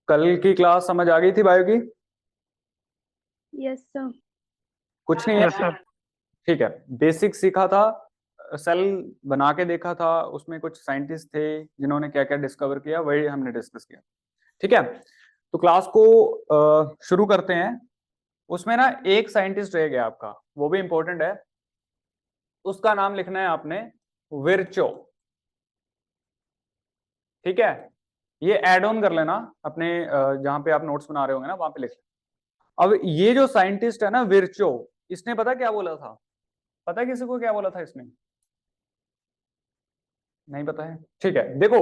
कल की क्लास समझ आ गई थी बायो की? Yes sir. कुछ नहीं है? Yes sir. ठीक है। बेसिक सीखा था, सेल बना के देखा था, उसमें कुछ साइंटिस्ट थे जिन्होंने क्या क्या डिस्कवर किया, वही हमने डिस्कस किया। ठीक है, तो क्लास को शुरू करते हैं। उसमें ना एक साइंटिस्ट रह गया आपका, वो भी इंपॉर्टेंट है। उसका नाम लिखना है आपने, विर्चो। ठीक है, ये एड ऑन कर लेना अपने जहां पे आप नोट्स बना रहे होंगे ना वहां पे लिख लेना। अब ये जो साइंटिस्ट है ना विर्चो, इसने पता क्या बोला था? पता है किसी को क्या बोला था इसने? नहीं पता है? ठीक है, देखो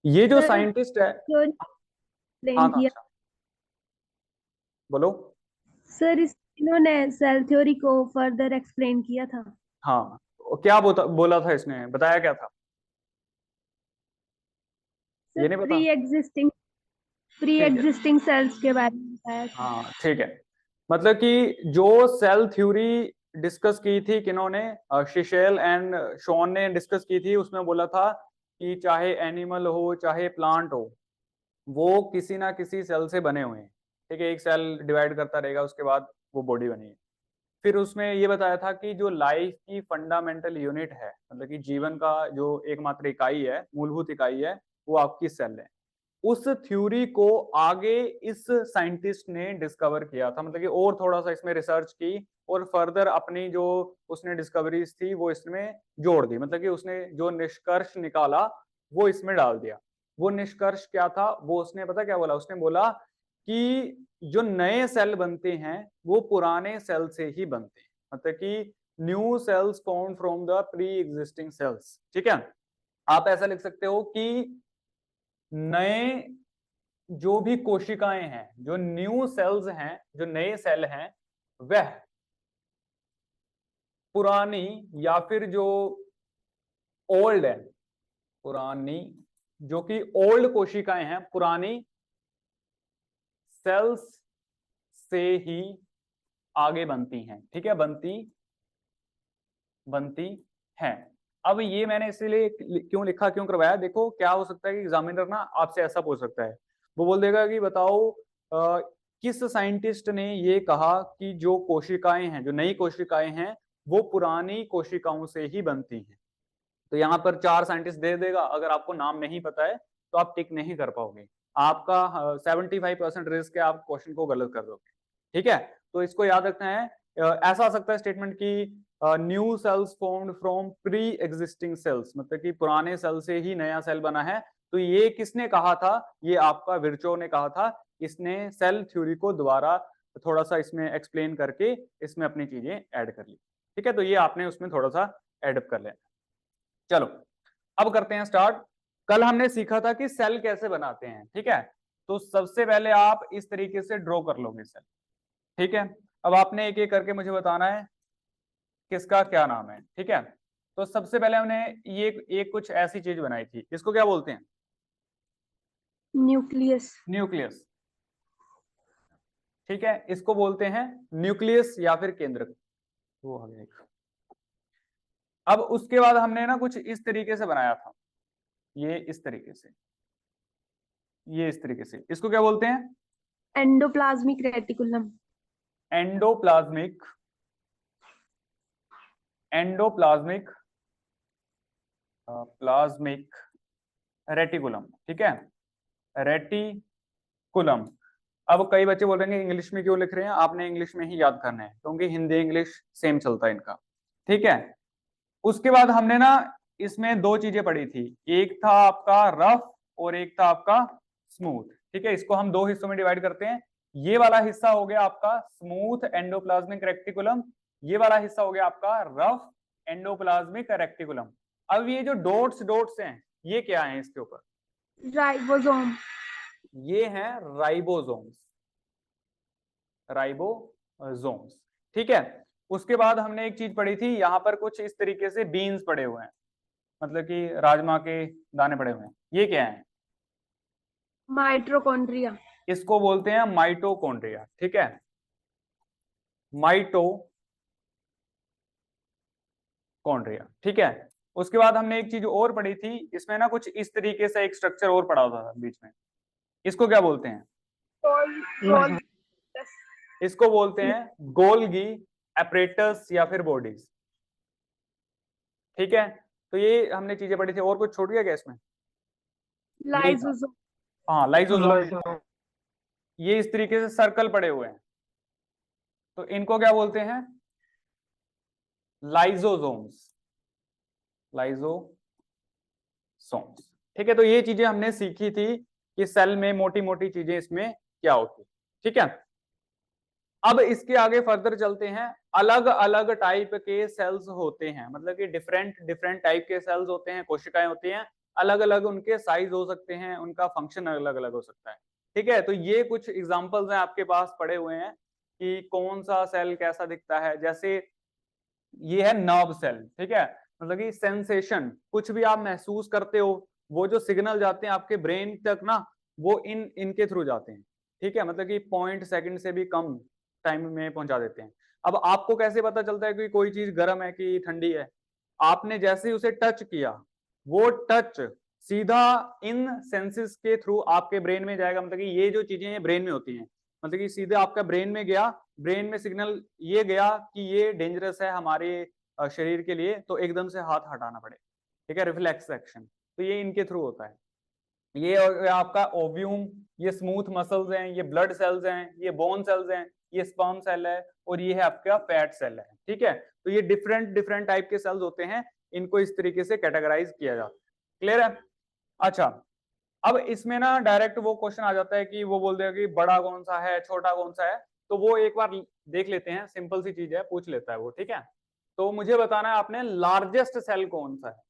ये जो सर साइंटिस्ट है। जो हाँ एक्सप्लेन हाँ किया, अच्छा, बोलो। सर इन्होंने सेल थ्योरी को फर्दर एक्सप्लेन किया था। हाँ, क्या बोला था इसने, बताया क्या था? सर ये नहीं प्री पता? एग्जिस्टिंग प्री ठीक है, एग्जिस्टिंग सेल्स के बारे में बताया था। हाँ ठीक है। मतलब कि जो सेल थ्योरी डिस्कस की थी किन्होंने, शिशेल एंड शॉन ने डिस्कस की थी, उसमें बोला था कि चाहे एनिमल हो चाहे प्लांट हो, वो किसी ना किसी सेल से बने हुए हैं। ठीक है, एक सेल डिवाइड करता रहेगा, उसके बाद वो बॉडी बनी है। फिर उसमें ये बताया था कि जो लाइफ की फंडामेंटल यूनिट है, मतलब कि जीवन का जो एकमात्र इकाई है, मूलभूत इकाई है, वो आपकी सेल है। उस थ्योरी को आगे इस साइंटिस्ट ने डिस्कवर किया था, मतलब कि और थोड़ा सा इसमें रिसर्च की और फर्दर अपनी जो उसने डिस्कवरीज थी वो इसमें जोड़ दी, मतलब कि उसने जो निष्कर्ष निकाला वो इसमें डाल दिया। वो निष्कर्ष क्या था, वो उसने पता क्या बोला? उसने बोला कि जो नए सेल बनते हैं वो पुराने सेल से ही बनते हैं, मतलब कि new sales formed from the pre existing cells. ठीक है, आप ऐसा लिख सकते हो कि नए जो भी कोशिकाएं हैं, जो न्यू सेल्स हैं, जो नए सेल हैं, वह पुरानी या फिर जो ओल्ड है, पुरानी जो कि ओल्ड कोशिकाएं हैं, पुरानी सेल्स से ही आगे बनती हैं। ठीक है, बनती बनती हैं। अब ये मैंने इसीलिए क्यों लिखा, क्यों करवाया, देखो क्या हो सकता है कि एग्जामिनर ना आपसे ऐसा पूछ सकता है, वो बोल देगा कि बताओ किस साइंटिस्ट ने ये कहा कि जो कोशिकाएं हैं, जो नई कोशिकाएं हैं, वो पुरानी कोशिकाओं से ही बनती हैं। तो यहाँ पर चार साइंटिस्ट दे देगा, अगर आपको नाम नहीं पता है तो आप टिक नहीं कर पाओगे, आपका 75% रिस्क है आप क्वेश्चन को गलत कर दोगे। ठीक है, तो इसको याद रखना है। ऐसा आ सकता है स्टेटमेंट की new sales formed from pre existing cells, मतलब कि पुराने सेल से ही नया सेल बना है। तो ये किसने कहा था? ये आपका विर्चो ने कहा था। इसने सेल थ्योरी को दोबारा थोड़ा सा इसमें एक्सप्लेन करके इसमें अपनी चीजें ऐड कर ली। ठीक है, तो ये आपने उसमें थोड़ा सा एडअप कर लेना। चलो अब करते हैं स्टार्ट। कल हमने सीखा था कि सेल कैसे बनाते हैं। ठीक है, तो सबसे पहले आप इस तरीके से ड्रॉ कर लोगे सेल। ठीक है, अब आपने एक एक करके मुझे बताना है किसका क्या नाम है। ठीक है, तो सबसे पहले हमने ये एक कुछ ऐसी चीज बनाई थी, इसको क्या बोलते हैं? न्यूक्लियस। न्यूक्लियस। ठीक है, इसको बोलते हैं न्यूक्लियस या फिर केंद्रक। वो हो गया एक। अब उसके बाद हमने ना कुछ इस तरीके से बनाया था, ये इस तरीके से, ये इस तरीके से, इसको क्या बोलते हैं? Endoplasmic reticulum. Endoplasmic, endoplasmic plasmic reticulum. ठीक है, रेटिकुलम। अब कई बच्चे बोल रहे हैं इंग्लिश में क्यों लिख रहे हैं, आपने इंग्लिश में ही याद करना है क्योंकि हिंदी इंग्लिश सेम चलता है इनका। ठीक है, उसके बाद हमने ना इसमें दो चीजें पढ़ी थी, एक था आपका रफ और एक था आपका स्मूथ। ठीक है, इसको हम दो हिस्सों में डिवाइड करते हैं। ये वाला हिस्सा हो गया आपका स्मूथ एंडोप्लाज्मिक रेक्टिकुलम, ये वाला हिस्सा हो गया आपका रफ एंडोप्लाज्मिक रेक्टिकुलम। अब ये जो डॉट्स डॉट्स हैं, ये क्या है इसके ऊपर? राइबोसोम। ये हैं राइबोसोम्स, राइबोसोम्स। ठीक है, उसके बाद हमने एक चीज पढ़ी थी, यहां पर कुछ इस तरीके से बीन्स पड़े हुए हैं, मतलब कि राजमा के दाने पड़े हुए हैं, ये क्या है? माइटोकॉन्ड्रिया। इसको बोलते हैं माइटोकॉन्ड्रिया। ठीक है, माइटोकॉन्ड्रिया। ठीक है, उसके बाद हमने एक चीज और पढ़ी थी, इसमें ना कुछ इस तरीके से एक स्ट्रक्चर और पढ़ा था बीच में, इसको क्या बोलते हैं? इसको बोलते हैं गोल्गी एपरेटस या फिर बॉडीज। ठीक है, तो ये हमने चीजें पढ़ी थी। और कुछ छूट गया क्या इसमें? लाइसोसोम। हाँ, लाइसोसोम। ये इस तरीके से सर्कल पड़े हुए हैं, तो इनको क्या बोलते हैं? लाइसोसोम्स। लाइसोसोम्स। ठीक है, तो ये चीजें हमने सीखी थी कि सेल में मोटी मोटी चीजें इसमें क्या होती। ठीक है, अब इसके आगे फर्दर चलते हैं। अलग अलग टाइप के सेल्स होते हैं, मतलब कि डिफरेंट डिफरेंट टाइप के सेल्स होते हैं, कोशिकाएं होती हैं। अलग अलग उनके साइज हो सकते हैं, उनका फंक्शन अलग अलग हो सकता है। ठीक है, तो ये कुछ एग्जांपल्स हैं आपके पास पड़े हुए हैं कि कौन सा सेल कैसा दिखता है। जैसे ये है नर्व सेल। ठीक है, मतलब कि सेंसेशन, कुछ भी आप महसूस करते हो, वो जो सिग्नल जाते हैं आपके ब्रेन तक ना, वो इनके थ्रू जाते हैं। ठीक है, मतलब कि 0.2 से भी कम टाइम में पहुंचा देते हैं। अब आपको कैसे पता चलता है कि कोई चीज गर्म है कि ठंडी है? आपने जैसे ही उसे टच किया, वो टच सीधा इन सेंसेस के थ्रू आपके ब्रेन में जाएगा। मतलब कि ये जो चीजें हैं ब्रेन में होती हैं, मतलब कि सीधे आपका ब्रेन में गया, ब्रेन में सिग्नल ये गया कि ये डेंजरस है हमारे शरीर के लिए, तो एकदम से हाथ हटाना पड़े। ठीक है, रिफ्लेक्स एक्शन, तो ये इनके थ्रू होता है। ये आपका ओव्यूम, ये स्मूथ मसल्स हैं, ये ब्लड सेल्स हैं, ये बोन सेल्स हैं, ये स्पर्म सेल है, और ये है आपका फैट सेल है। ठीक है, तो ये डिफरेंट डिफरेंट टाइप के सेल्स होते हैं, इनको इस तरीके से कैटेगराइज किया जाता है। क्लियर है? अच्छा, अब इसमें ना डायरेक्ट वो क्वेश्चन आ जाता है कि वो बोल देगा कि बड़ा कौन सा है, छोटा कौन सा है। तो वो एक बार देख लेते हैं, सिंपल सी चीज है, पूछ लेता है वो। ठीक है, तो मुझे बताना है आपने लार्जेस्ट सेल कौन सा है,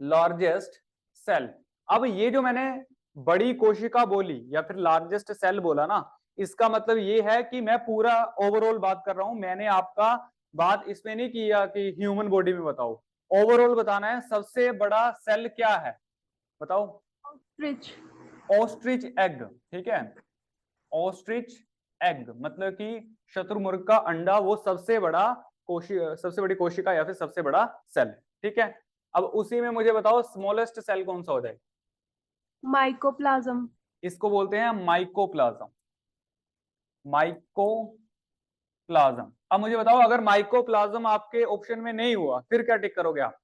लार्जेस्ट सेल। अब ये जो मैंने बड़ी कोशिका बोली या फिर लार्जेस्ट सेल बोला ना, इसका मतलब ये है कि मैं पूरा ओवरऑल बात कर रहा हूं। मैंने आपका बात इसमें नहीं किया कि ह्यूमन बॉडी में बताओ, ओवरऑल बताना है सबसे बड़ा सेल क्या है, बताओ। ऑस्ट्रिच। Ostrich egg. ठीक है, ऑस्ट्रिच एग मतलब कि शत्रुमुर्ग का अंडा, वो सबसे बड़ा सबसे बड़ी कोशिका या फिर सबसे बड़ा सेल। ठीक है, अब उसी में मुझे बताओ स्मॉलेस्ट सेल कौन सा हो जाए? माइकोप्लाज्म। इसको बोलते हैं माइकोप्लाज्म। माइकोप्लाज्म। अब मुझे बताओ अगर माइकोप्लाज्म आपके ऑप्शन में नहीं हुआ, फिर क्या टिक करोगे आप?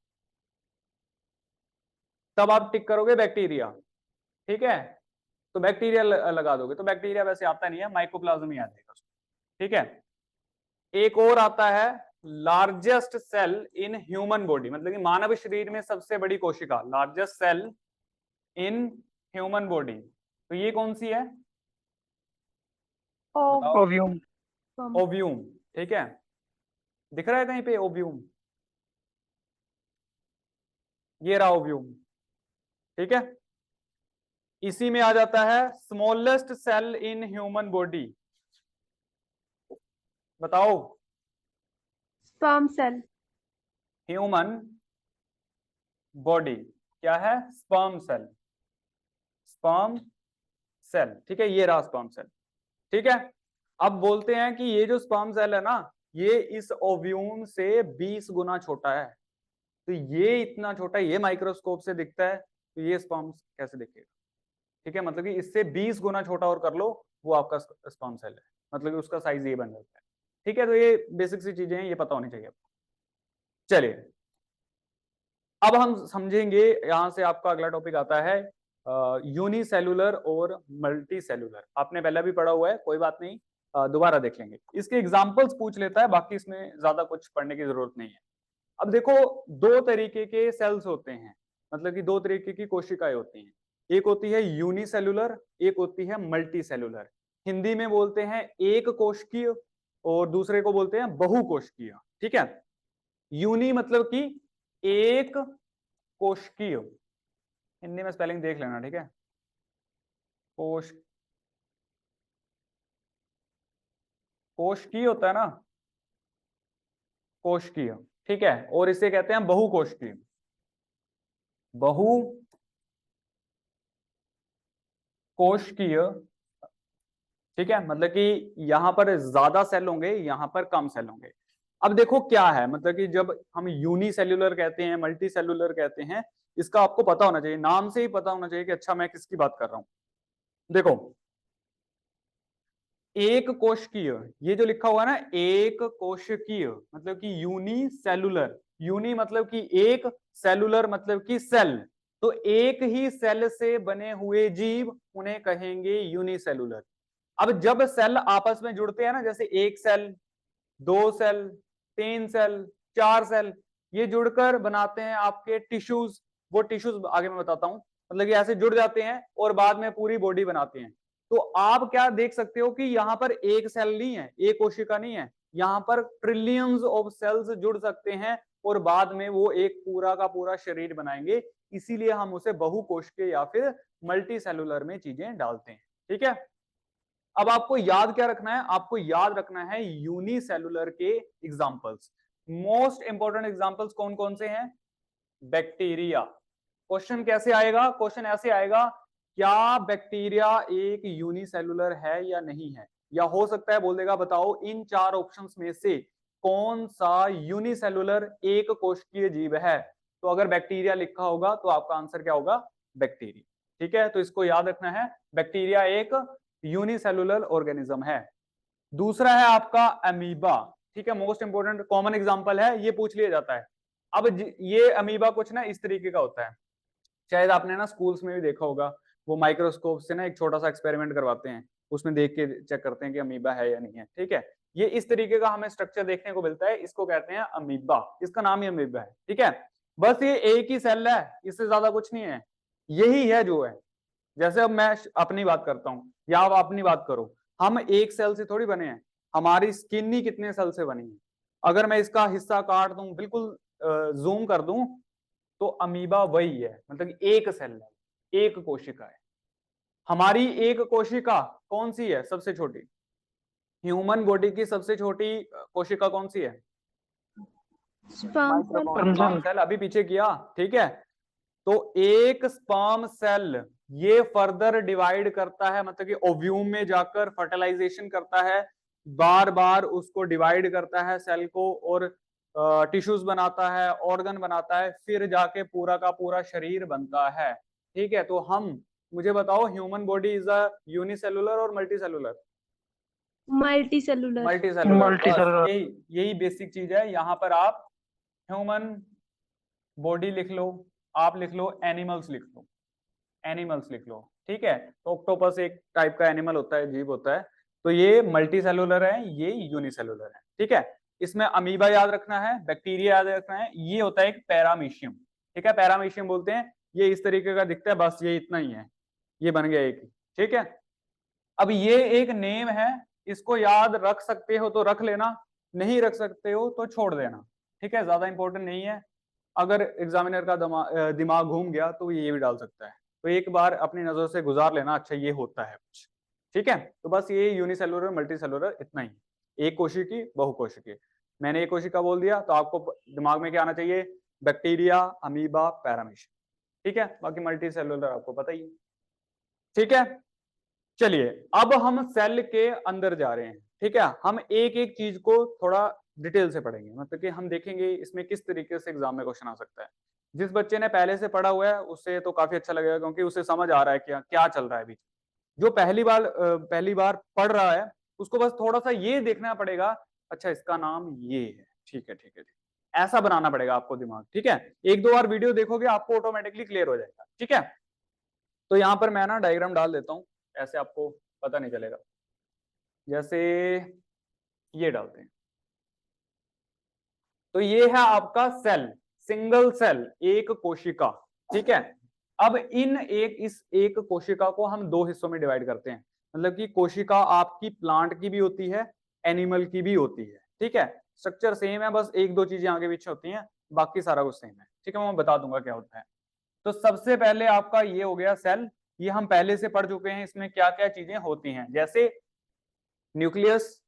तब आप टिक करोगे बैक्टीरिया। ठीक है, तो बैक्टीरिया लगा दोगे, तो बैक्टीरिया वैसे आता नहीं है, माइकोप्लाज्म ही आ जाएगा। ठीक है, एक और आता है largest cell in human body, मतलब कि मानव शरीर में सबसे बड़ी कोशिका, largest cell in human body, तो ये कौन सी है? ओव्यूम। ओव्यूम। ठीक है, दिख रहा है कहीं पे ओव्यूम? ये रहा ओव्यूम। ठीक है, इसी में आ जाता है smallest cell in human body, बताओ। Sperm cell. ह्यूमन बॉडी क्या है? Sperm cell. Sperm cell. ठीक है, ये रहा स्पर्म सेल। ठीक है, अब बोलते हैं कि ये जो स्पर्म सेल है ना, ये इस ओव्यूम से 20 गुना छोटा है। तो ये इतना छोटा, ये माइक्रोस्कोप से दिखता है, तो ये स्पर्म कैसे दिखेगा? ठीक है, मतलब कि इससे 20 गुना छोटा और कर लो, वो आपका स्पर्म सेल है, मतलब कि उसका साइज ये बन जाता है। ठीक है, तो ये बेसिक सी चीजें हैं, ये पता होनी चाहिए आपको। चलिए, अब हम समझेंगे, यहां से आपका अगला टॉपिक आता है यूनिसेलुलर और मल्टी सेलुलर। आपने पहले भी पढ़ा हुआ है, कोई बात नहीं, दोबारा देख लेंगे। इसके एग्जांपल्स पूछ लेता है, बाकी इसमें ज्यादा कुछ पढ़ने की जरूरत नहीं है। अब देखो, दो तरीके के सेल्स होते हैं, मतलब कि दो तरीके की कोशिकाएं होती हैं। एक होती है यूनिसेलुलर, एक होती है मल्टी सेलुलर। हिंदी में बोलते हैं एक कोशिकीय, और दूसरे को बोलते हैं बहुकोशिकीय। ठीक है, यूनि मतलब कि एक कोशिकीय, हिंदी में स्पेलिंग देख लेना। ठीक है, कोश कोशिकीय होता है ना, कोशिकीय। ठीक है, और इसे कहते हैं बहुकोशिकीय। बहुकोशिकीय। ठीक है, मतलब कि यहां पर ज्यादा सेल होंगे, यहां पर कम सेल होंगे। अब देखो क्या है, मतलब कि जब हम यूनिसेल्युलर कहते हैं, मल्टी सेलुलर कहते हैं, इसका आपको पता होना चाहिए, नाम से ही पता होना चाहिए कि अच्छा मैं किसकी बात कर रहा हूं। देखो एक कोशिकीय, ये जो लिखा हुआ है ना एक कोशिकीय मतलब कि यूनिसेलुलर, यूनि मतलब कि एक, सेलुलर मतलब कि सेल, तो एक ही सेल से बने हुए जीव उन्हें कहेंगे यूनिसेलुलर। अब जब सेल आपस में जुड़ते हैं ना, जैसे एक सेल, दो सेल, तीन सेल, चार सेल, ये जुड़कर बनाते हैं आपके टिश्यूज, वो टिश्यूज आगे मैं बताता हूं, मतलब कि ऐसे जुड़ जाते हैं और बाद में पूरी बॉडी बनाते हैं। तो आप क्या देख सकते हो कि यहां पर एक सेल नहीं है, एक कोशिका नहीं है, यहां पर ट्रिलियंस ऑफ सेल्स जुड़ सकते हैं और बाद में वो एक पूरा का पूरा शरीर बनाएंगे, इसीलिए हम उसे बहुकोशिकीय या फिर मल्टी सेलुलर में चीजें डालते हैं। ठीक है, अब आपको याद क्या रखना है, आपको याद रखना है यूनिसेलुलर के एग्जांपल्स। मोस्ट इंपॉर्टेंट एग्जांपल्स कौन कौन से हैं? बैक्टीरिया। क्वेश्चन कैसे आएगा? क्वेश्चन ऐसे आएगा, क्या बैक्टीरिया एक यूनिसेलुलर है या नहीं है? या हो सकता है बोल देगा बताओ इन चार ऑप्शंस में से कौन सा यूनिसेलुलर एक कोशिकीय जीव है? तो अगर बैक्टीरिया लिखा होगा तो आपका आंसर क्या होगा? बैक्टीरिया। ठीक है, तो इसको याद रखना है, बैक्टीरिया एक यूनिसेलुलर ऑर्गेनिज्म है। दूसरा है आपका अमीबा। ठीक है, मोस्ट इंपोर्टेंट कॉमन एग्जांपल है, ये पूछ लिया जाता है। अब ये अमीबा कुछ ना इस तरीके का होता है, शायद आपने ना स्कूल्स में भी देखा होगा, वो माइक्रोस्कोप से ना एक छोटा सा एक्सपेरिमेंट करवाते हैं, उसमें देख के चेक करते हैं कि अमीबा है या नहीं है। ठीक है, ये इस तरीके का हमें स्ट्रक्चर देखने को मिलता है, इसको कहते हैं अमीबा, इसका नाम ही अमीबा है। ठीक है, बस ये एक ही सेल है, इससे ज्यादा कुछ नहीं है, यही है जो है। जैसे अब मैं अपनी बात करता हूं या आप अपनी बात करो, हम एक सेल से थोड़ी बने हैं, हमारी स्किन ही कितने सेल से बनी है। अगर मैं इसका हिस्सा काट दूं, बिल्कुल जूम कर दूं, तो अमीबा वही है, मतलब एक सेल है, एक कोशिका है। हमारी एक कोशिका कौन सी है सबसे छोटी? ह्यूमन बॉडी की सबसे छोटी कोशिका कौन सी है? Sperm cell. स्पर्म सेल, अभी पीछे किया। ठीक है, तो एक स्पर्म सेल ये फर्दर डिवाइड करता है, मतलब कि ओव्यूम में जाकर फर्टिलाइजेशन करता है, बार बार उसको डिवाइड करता है सेल को, और टिश्यूज बनाता है, ऑर्गन बनाता है, फिर जाके पूरा का पूरा शरीर बनता है। ठीक है, तो हम, मुझे बताओ human body is a unicellular or multicellular? Multicellular. Multicellular, बस यही यही बेसिक चीज है। यहाँ पर आप ह्यूमन बॉडी लिख लो, आप लिख लो एनिमल्स लिख लो, एनिमल्स लिख लो। ठीक है, तो ऑक्टोपस एक टाइप का एनिमल होता है, जीव होता है, तो ये मल्टी सेलुलर है, ये यूनिसेलुलर है। ठीक है, इसमें अमीबा याद रखना है, बैक्टीरिया याद रखना है, ये होता है एक पैरामीशियम। ठीक है, पैरामीशियम बोलते हैं, ये इस तरीके का दिखता है, बस ये इतना ही है, ये बन गया एक ही। ठीक है, अब ये एक नेम है, इसको याद रख सकते हो तो रख लेना, नहीं रख सकते हो तो छोड़ देना। ठीक है, ज्यादा इंपॉर्टेंट नहीं है, अगर एग्जामिनर का दिमाग घूम गया तो ये भी डाल सकता है, तो एक बार अपनी नजर से गुजार लेना, अच्छा ये होता है कुछ। ठीक है, तो बस ये यूनिसेलुलर मल्टी सेलुलर इतना ही, एक कोशिकी बहुकोशिकी। मैंने एक कोशिका बोल दिया तो आपको दिमाग में क्या आना चाहिए? Bacteria, amoeba, paramecium. ठीक है, बाकी मल्टी सेलुलर आपको पता ही है। ठीक है, चलिए अब हम सेल के अंदर जा रहे हैं। ठीक है, हम एक एक चीज को थोड़ा डिटेल से पढ़ेंगे, मतलब कि हम देखेंगे इसमें किस तरीके से एग्जाम में क्वेश्चन आ सकता है। जिस बच्चे ने पहले से पढ़ा हुआ है उससे तो काफी अच्छा लगेगा, क्योंकि उसे समझ आ रहा है क्या क्या चल रहा है बीच। जो पहली बार पढ़ रहा है उसको बस थोड़ा सा ये देखना पड़ेगा, अच्छा इसका नाम ये है, ठीक है ठीक है ठीक है, ऐसा बनाना पड़ेगा आपको दिमाग। ठीक है, एक दो बार वीडियो देखोगे आपको ऑटोमेटिकली क्लियर हो जाएगा। ठीक है, तो यहाँ पर मैं ना डायग्राम डाल देता हूँ, ऐसे आपको पता नहीं चलेगा, जैसे ये डालते हैं, तो ये है आपका सेल, सिंगल सेल, एक कोशिका। ठीक है, अब इस एक कोशिका को हम दो हिस्सों में डिवाइड करते हैं, मतलब कि कोशिका आपकी प्लांट की भी होती है, एनिमल की भी होती है। ठीक है, स्ट्रक्चर सेम है, बस एक दो चीजें आगे पीछे होती हैं, बाकी सारा कुछ सेम है। ठीक है, मैं बता दूंगा क्या होता है। तो सबसे पहले आपका ये हो गया सेल, ये हम पहले से पढ़ चुके हैं, इसमें क्या क्या चीजें होती हैं, जैसे nucleus,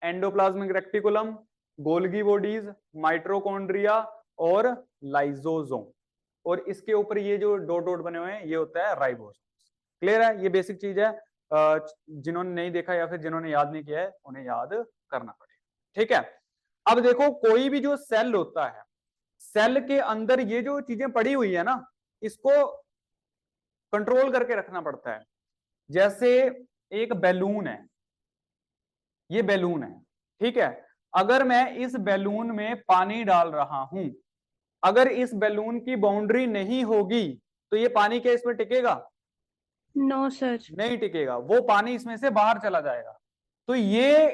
endoplasmic reticulum, Golgi bodies, mitochondria और लाइसोसोम, और इसके ऊपर ये जो डॉट डॉट बने हुए हैं ये होता है राइबोसोम। क्लियर है, ये बेसिक चीज है, जिन्होंने नहीं देखा या फिर जिन्होंने याद नहीं किया है उन्हें याद करना पड़ेगा। ठीक है, अब देखो कोई भी जो सेल होता है, सेल के अंदर ये जो चीजें पड़ी हुई है ना, इसको कंट्रोल करके रखना पड़ता है। जैसे एक बैलून है, ये बैलून है, ठीक है। अगर मैं इस बैलून में पानी डाल रहा हूं, अगर इस बैलून की बाउंड्री नहीं होगी तो ये पानी क्या इसमें टिकेगा? No sir. नहीं टिकेगा, वो पानी इसमें से बाहर चला जाएगा। तो ये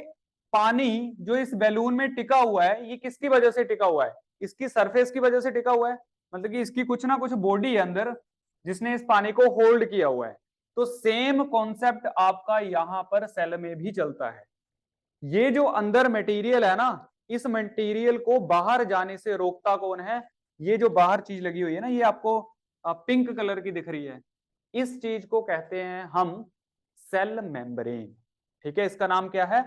पानी जो इस बैलून में टिका हुआ है, ये किसकी वजह से टिका हुआ है? इसकी सरफेस की वजह से टिका हुआ है, मतलब कि इसकी कुछ ना कुछ बॉडी है अंदर जिसने इस पानी को होल्ड किया हुआ है। तो सेम कॉन्सेप्ट आपका यहां पर सेल में भी चलता है। ये जो अंदर मटेरियल है ना, इस मटेरियल को बाहर जाने से रोकता कौन है? ये जो बाहर चीज लगी हुई है ना, ये आपको पिंक कलर की दिख रही है, इस चीज को कहते हैं हम सेल मेम्ब्रेन। ठीक है, इसका नाम क्या है?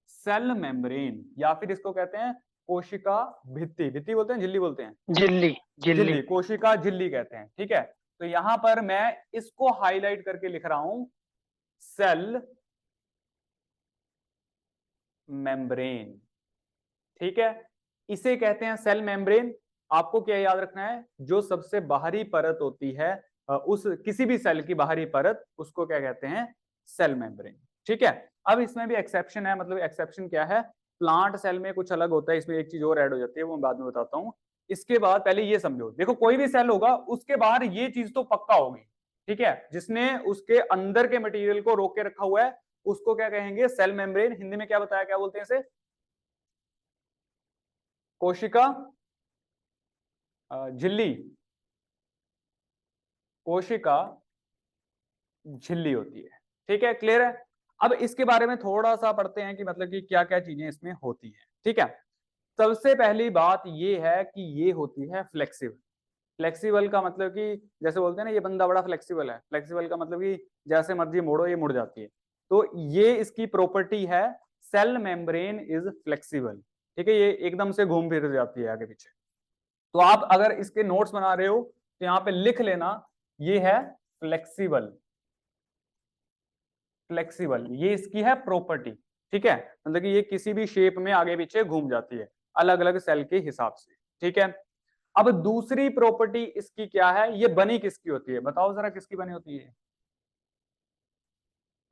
सेल मेम्ब्रेन, या फिर इसको कहते हैं कोशिका भित्ति। भित्ति बोलते हैं, झिल्ली बोलते हैं? झिल्ली। झिल्ली, कोशिका झिल्ली कहते हैं। ठीक है, तो यहां पर मैं इसको हाईलाइट करके लिख रहा हूं, सेल मेम्ब्रेन। ठीक है, इसे कहते हैं सेल मेम्ब्रेन। आपको क्या याद रखना है? जो सबसे बाहरी परत होती है उस किसी भी सेल की बाहरी परत, उसको क्या कहते हैं? Cell membrane. ठीक है, अब इसमें भी एक्सेप्शन है। मतलब एक्सेप्शन क्या है? प्लांट सेल में कुछ अलग होता है, इसमें एक चीज और ऐड हो जाती है, वो मैं बाद में बताता हूं। इसके बाद पहले ये समझो, देखो कोई भी सेल होगा उसके बाहर ये चीज तो पक्का होगी, ठीक है, जिसने उसके अंदर के मटेरियल को रोक के रखा हुआ है, उसको क्या कहेंगे? Cell membrane. हिंदी में क्या बताया, क्या बोलते हैं इसे? कोशिका झिल्ली, कोशिका झिल्ली होती है। ठीक है, क्लियर है? अब इसके बारे में थोड़ा सा पढ़ते हैं कि मतलब कि क्या क्या चीजें इसमें होती हैं। ठीक है, सबसे पहली बात ये है कि ये होती है फ्लेक्सिबल। फ्लेक्सिबल का मतलब कि जैसे बोलते हैं ना, ये बंदा बड़ा फ्लेक्सिबल है। फ्लेक्सिबल का मतलब कि जैसे मर्जी मोड़ो ये मुड़ जाती है। तो ये इसकी प्रॉपर्टी है, सेल मेम्ब्रेन इज फ्लेक्सिबल। ठीक है, ये एकदम से घूम फिर जाती है आगे पीछे। तो आप अगर इसके नोट्स बना रहे हो तो यहाँ पे लिख लेना, ये है फ्लेक्सिबल। फ्लेक्सिबल, ये इसकी है प्रॉपर्टी। ठीक है, मतलब कि ये किसी भी शेप में आगे पीछे घूम जाती है, अलग अलग सेल के हिसाब से। ठीक है, अब दूसरी प्रॉपर्टी इसकी क्या है? ये बनी किसकी होती है? बताओ जरा, किसकी बनी होती है?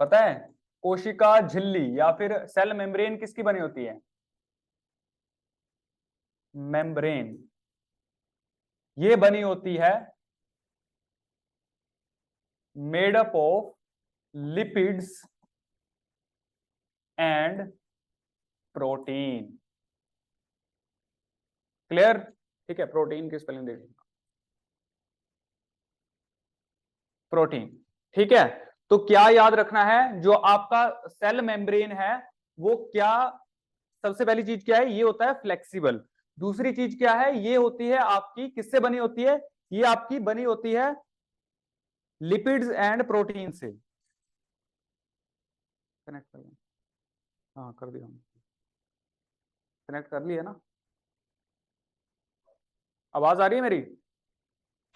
पता है? कोशिका झिल्ली या फिर सेल मेम्ब्रेन किसकी बनी होती है? मेम्ब्रेन, ये बनी होती है made up of lipids and protein. Clear? ठीक है, प्रोटीन की स्पेलिंग देख लीजिए, प्रोटीन। ठीक है, तो क्या याद रखना है? जो आपका सेल मेम्ब्रेन है वो क्या, सबसे पहली चीज क्या है? ये होता है फ्लेक्सिबल। दूसरी चीज क्या है? ये होती है आपकी किससे बनी होती है? ये आपकी बनी होती है लिपिड्स एंड प्रोटीन से। कनेक्ट कर लिया? हाँ कर दिया, कनेक्ट कर लिया ना? आवाज आ रही है मेरी?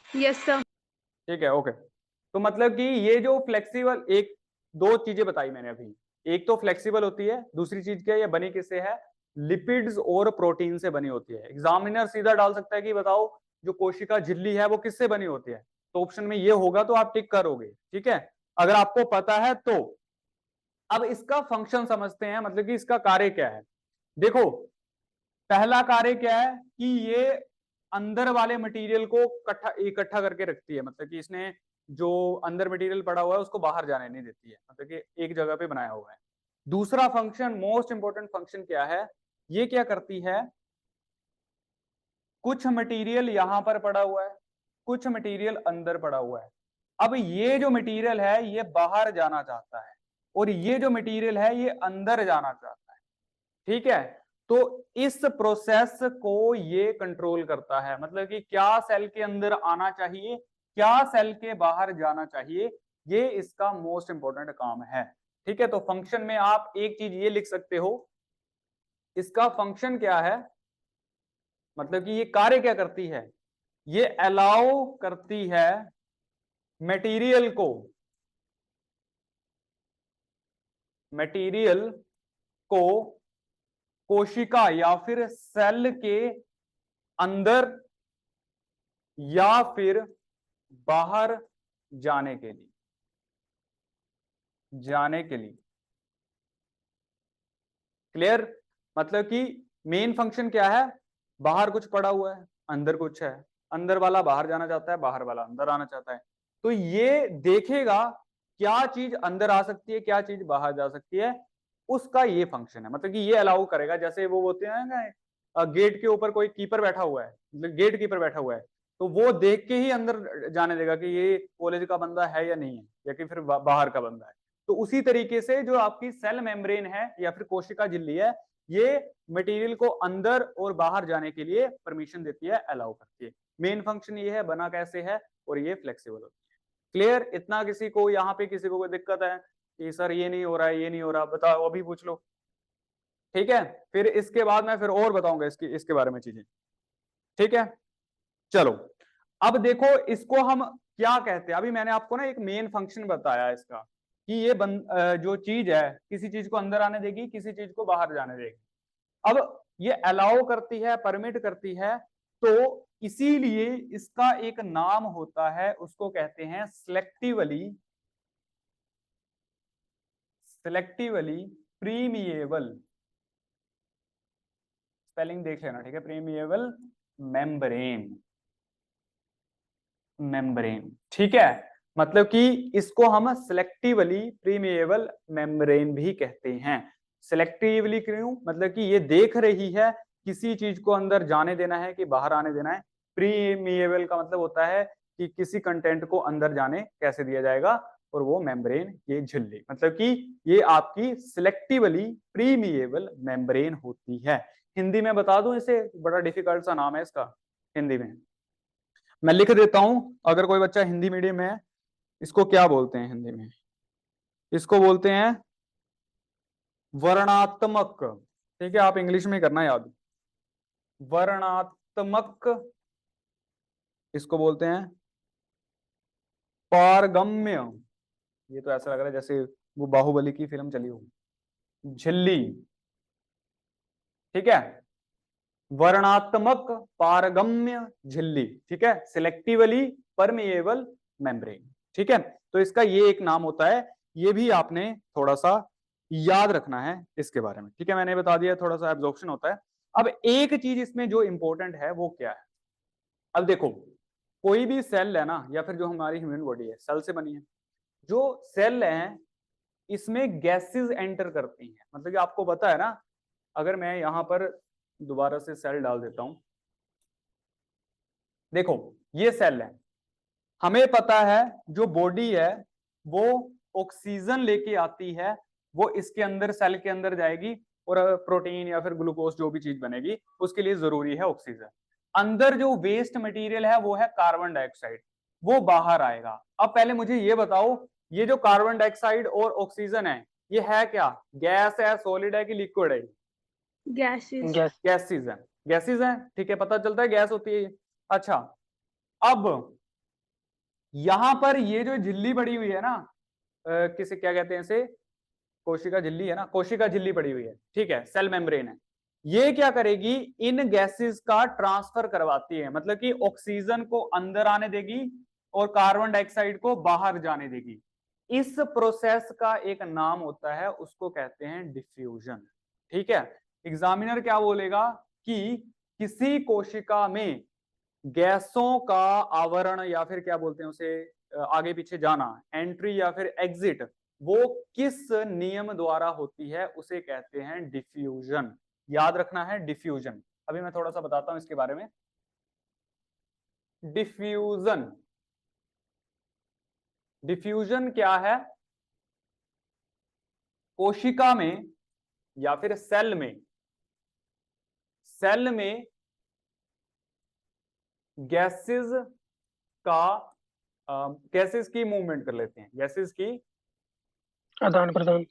Yes sir. ठीक है, ओके। तो मतलब कि ये जो फ्लेक्सिबल, एक दो चीजें बताई मैंने अभी, एक तो फ्लेक्सिबल होती है, दूसरी चीज क्या है? ये बनी किससे है? लिपिड्स और प्रोटीन से बनी होती है। एग्जामिनर सीधा डाल सकता है कि बताओ जो कोशिका झिल्ली है वो किससे बनी होती है, तो ऑप्शन में ये होगा तो आप टिक करोगे। ठीक है, अगर आपको पता है तो। अब इसका फंक्शन समझते हैं, मतलब कि इसका कार्य क्या है। देखो, पहला कार्य क्या है कि ये अंदर वाले मटेरियल को इकट्ठा करके रखती है, मतलब कि इसने जो अंदर मटेरियल पड़ा हुआ है उसको बाहर जाने नहीं देती है, मतलब कि एक जगह पे बनाया हुआ है। दूसरा फंक्शन, मोस्ट इंपॉर्टेंट फंक्शन क्या है? ये क्या करती है? कुछ मटेरियल यहां पर पड़ा हुआ है, कुछ मटेरियल अंदर पड़ा हुआ है। अब ये जो मटेरियल है ये बाहर जाना चाहता है, और ये जो मटेरियल है ये अंदर जाना चाहता है। ठीक है, तो इस प्रोसेस को ये कंट्रोल करता है, मतलब कि क्या सेल के अंदर आना चाहिए, क्या सेल के बाहर जाना चाहिए, ये इसका मोस्ट इंपॉर्टेंट काम है। ठीक है, तो फंक्शन में आप एक चीज ये लिख सकते हो, इसका फंक्शन क्या है, मतलब कि ये कार्य क्या करती है? ये अलाउ करती है मटेरियल को, मटेरियल को कोशिका या फिर सेल के अंदर या फिर बाहर जाने के लिए। जाने के लिए। क्लियर? मतलब कि मेन फंक्शन क्या है, बाहर कुछ पड़ा हुआ है, अंदर कुछ है, अंदर वाला बाहर जाना चाहता है, बाहर वाला अंदर आना चाहता है, तो ये देखेगा क्या चीज अंदर आ सकती है, क्या चीज बाहर जा सकती है, उसका ये फंक्शन है। मतलब कि ये अलाउ करेगा, जैसे वो होते हैं ना गेट के ऊपर कोई कीपर बैठा हुआ है, मतलब गेट कीपर बैठा हुआ है, तो वो देख के ही अंदर जाने देगा कि ये कॉलेज का बंदा है या नहीं है, या कि फिर बाहर का बंदा है। तो उसी तरीके से जो आपकी सेल मेम्ब्रेन है या फिर कोशिका झिल्ली है, ये मटेरियल को अंदर और बाहर जाने के लिए परमिशन देती है, अलाउ करती है। मेन फंक्शन ये है, बना कैसे है, और ये फ्लेक्सिबल होती है। क्लियर? इतना किसी को यहाँ पे किसी को कोई दिक्कत है कि सर ये नहीं हो रहा है, ये नहीं हो रहा, बताओ, अभी पूछ लो। ठीक है, फिर इसके बाद मैं फिर और बताऊंगा इसके बारे में चीजें। ठीक है, चलो अब देखो इसको हम क्या कहते हैं। अभी मैंने आपको ना एक मेन फंक्शन बताया इसका कि ये जो चीज है किसी चीज को अंदर आने देगी, किसी चीज को बाहर जाने देगी। अब ये अलाउ करती है, परमिट करती है, तो इसीलिए इसका एक नाम होता है, उसको कहते हैं सिलेक्टिवली प्रीमिएबल। स्पेलिंग देख लेना, ठीक है, प्रीमिएबल मेम्ब्रेन। ठीक है, मतलब कि इसको हम सिलेक्टिवली प्रीमिएबल मेम्ब्रेन भी कहते हैं। सिलेक्टिवली क्यों? मतलब कि ये देख रही है किसी चीज को अंदर जाने देना है कि बाहर आने देना है। प्रीमिएबल का मतलब होता है कि किसी कंटेंट को अंदर जाने कैसे दिया जाएगा, और वो मेम्ब्रेन, ये झिल्ली, मतलब कि ये आपकी सिलेक्टिवली प्रीमिएबल मेम्ब्रेन होती है। हिंदी में बता दूं इसे, बड़ा डिफिकल्ट सा नाम है इसका हिंदी में, मैं लिख देता हूं, अगर कोई बच्चा हिंदी मीडियम है, इसको क्या बोलते हैं हिंदी में, इसको बोलते हैं वर्णात्मक। ठीक है, आप इंग्लिश में करना याद, वर्णात्मक, इसको बोलते हैं पारगम्य। ये तो ऐसा लग रहा है जैसे वो बाहुबली की फिल्म चली हो, झिल्ली। ठीक है, वर्णात्मक पारगम्य झिल्ली। ठीक है, सिलेक्टिवली परमिएबल मेम्ब्रेन। ठीक है, तो इसका ये एक नाम होता है, ये भी आपने थोड़ा सा याद रखना है इसके बारे में। ठीक है, मैंने बता दिया, थोड़ा सा एब्जॉर्प्शन होता है। अब एक चीज इसमें जो इंपॉर्टेंट है वो क्या है, अब देखो कोई भी सेल है ना, या फिर जो हमारी ह्यूमन बॉडी है सेल से बनी है, जो सेल है इसमें गैसेस एंटर करती हैं। मतलब कि आपको पता है ना, अगर मैं यहां पर दोबारा से सेल डाल देता हूं, देखो ये सेल है, हमें पता है जो बॉडी है वो ऑक्सीजन लेके आती है, वो इसके अंदर सेल के अंदर जाएगी, और प्रोटीन या फिर ग्लूकोज जो भी चीज बनेगी उसके लिए जरूरी है ऑक्सीजन। अंदर जो वेस्ट मटेरियल है वो है कार्बन डाइऑक्साइड, वो बाहर आएगा। अब पहले मुझे ये बताओ, ये जो कार्बन डाइऑक्साइड और ऑक्सीजन ये है क्या, गैस है, सॉलिड है कि लिक्विड है? गैसेस है, गैसेस है। ठीक है, पता चलता है गैस होती है। अच्छा, अब यहां पर ये जो झिल्ली पड़ी हुई है ना, किसे क्या कहते हैं इसे, कोशिका झिल्ली है ना, कोशिका झिल्ली पड़ी हुई है, ठीक है, सेल मेम्ब्रेन है, ये क्या करेगी, इन गैसेस का ट्रांसफर करवाती है। मतलब कि ऑक्सीजन को अंदर आने देगी और कार्बन डाइऑक्साइड को बाहर जाने देगी। इस प्रोसेस का एक नाम होता है, उसको कहते हैं डिफ्यूजन। ठीक है, एग्जामिनर क्या बोलेगा कि किसी कोशिका में गैसों का आवरण, या फिर क्या बोलते हैं उसे, आगे पीछे जाना, एंट्री या फिर एग्जिट, वो किस नियम द्वारा होती है, उसे कहते हैं डिफ्यूजन। याद रखना है डिफ्यूजन। अभी मैं थोड़ा सा बताता हूं इसके बारे में। डिफ्यूजन, डिफ्यूजन क्या है, कोशिका में या फिर सेल में, सेल में गैसेस का गैसेस की मूवमेंट कर लेते हैं, गैसेस की आदान प्रदान,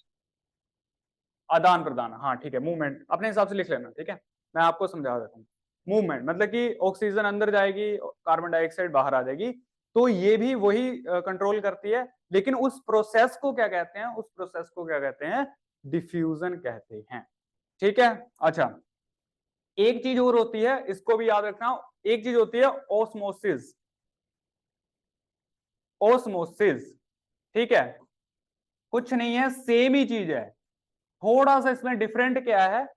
आदान प्रदान, हाँ ठीक है, मूवमेंट अपने हिसाब से लिख लेना। ठीक है, मैं आपको समझा देता हूँ। मूवमेंट मतलब कि ऑक्सीजन अंदर जाएगी, कार्बन डाइऑक्साइड बाहर आ जाएगी, तो ये भी वही कंट्रोल करती है। लेकिन उस प्रोसेस को क्या कहते हैं, उस प्रोसेस को क्या कहते हैं, डिफ्यूजन कहते हैं। ठीक है, अच्छा एक चीज और होती है, इसको भी याद रखना, एक चीज होती है ओस्मोसिस। ओस्मोसिस, ठीक है, कुछ नहीं है, सेम ही चीज है, थोड़ा सा इसमें डिफरेंट क्या है,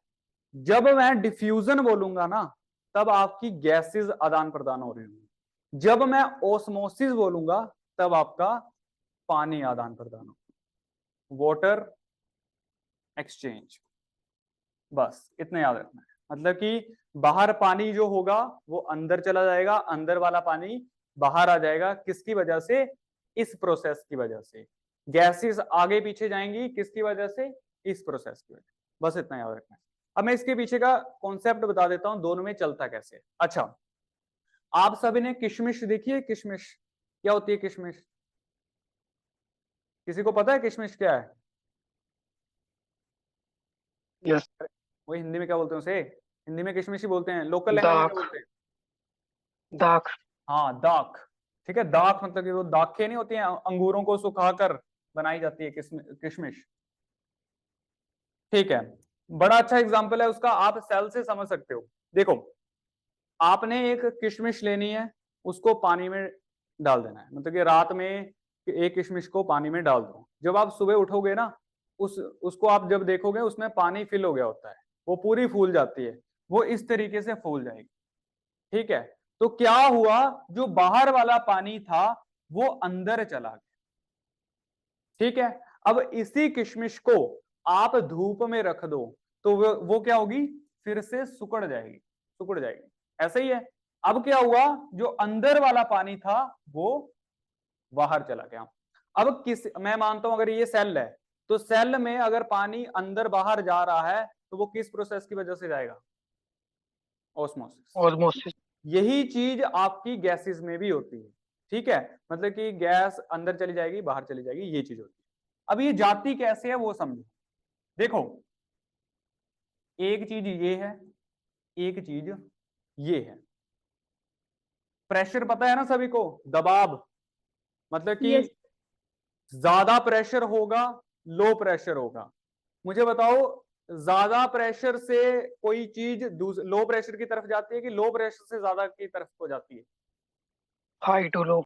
जब मैं डिफ्यूजन बोलूंगा ना तब आपकी गैसेस आदान प्रदान हो रही होंगी, जब मैं ओस्मोसिस बोलूंगा तब आपका पानी आदान प्रदान होगा, वाटर एक्सचेंज। बस इतना याद रखना है, मतलब कि बाहर पानी जो होगा वो अंदर चला जाएगा, अंदर वाला पानी बाहर आ जाएगा, किसकी वजह से, इस प्रोसेस की वजह से। गैसेस आगे पीछे जाएंगी किसकी वजह से, इस प्रोसेस की वजह। बस इतना याद रखना है। अब मैं इसके पीछे का कॉन्सेप्ट बता देता हूं, दोनों में चलता कैसे है। अच्छा, आप सभी ने किशमिश देखी है? किशमिश क्या होती है? किशमिश किसी को पता है किशमिश क्या है? यस। वो हिंदी में क्या बोलते हैं उसे? हिंदी में किशमिश ही बोलते हैं, लोकल लैंग्वेज में दाख। बोलते हैं दाख। हाँ दाख। ठीक है, दाख मतलब कि वो दाखें नहीं होती हैं, अंगूरों को सुखाकर बनाई जाती है किशमिश। ठीक है, बड़ा अच्छा एग्जांपल है उसका, आप सेल से समझ सकते हो। देखो, आपने एक किशमिश लेनी है, उसको पानी में डाल देना है, मतलब कि रात में एक किशमिश को पानी में डाल दो, जब आप सुबह उठोगे ना उसको आप जब देखोगे उसमें पानी फिल हो गया होता है, वो पूरी फूल जाती है, वो इस तरीके से फूल जाएगी। ठीक है, तो क्या हुआ, जो बाहर वाला पानी था वो अंदर चला गया। ठीक है, अब इसी किशमिश को आप धूप में रख दो तो वो क्या होगी, फिर से सिकुड़ जाएगी, सिकुड़ जाएगी। ऐसा ही है, अब क्या हुआ, जो अंदर वाला पानी था वो बाहर चला गया। अब मैं मानता हूं अगर ये सेल है तो सेल में अगर पानी अंदर बाहर जा रहा है तो वो किस प्रोसेस की वजह से जाएगा, ऑस्मोसिस। ऑस्मोसिस। यही चीज आपकी गैसेस में भी होती है। ठीक है, मतलब कि गैस अंदर चली जाएगी बाहर चली जाएगी, ये चीज होती है। अब ये जाती कैसे है वो समझो। देखो, एक चीज ये है, एक चीज ये है। प्रेशर पता है ना सभी को, दबाव, मतलब कि यस ज्यादा प्रेशर होगा, लो प्रेशर होगा। मुझे बताओ, ज्यादा प्रेशर से कोई चीज लो प्रेशर की तरफ जाती है कि लो प्रेशर से ज्यादा की तरफ हो जाती है? High to low.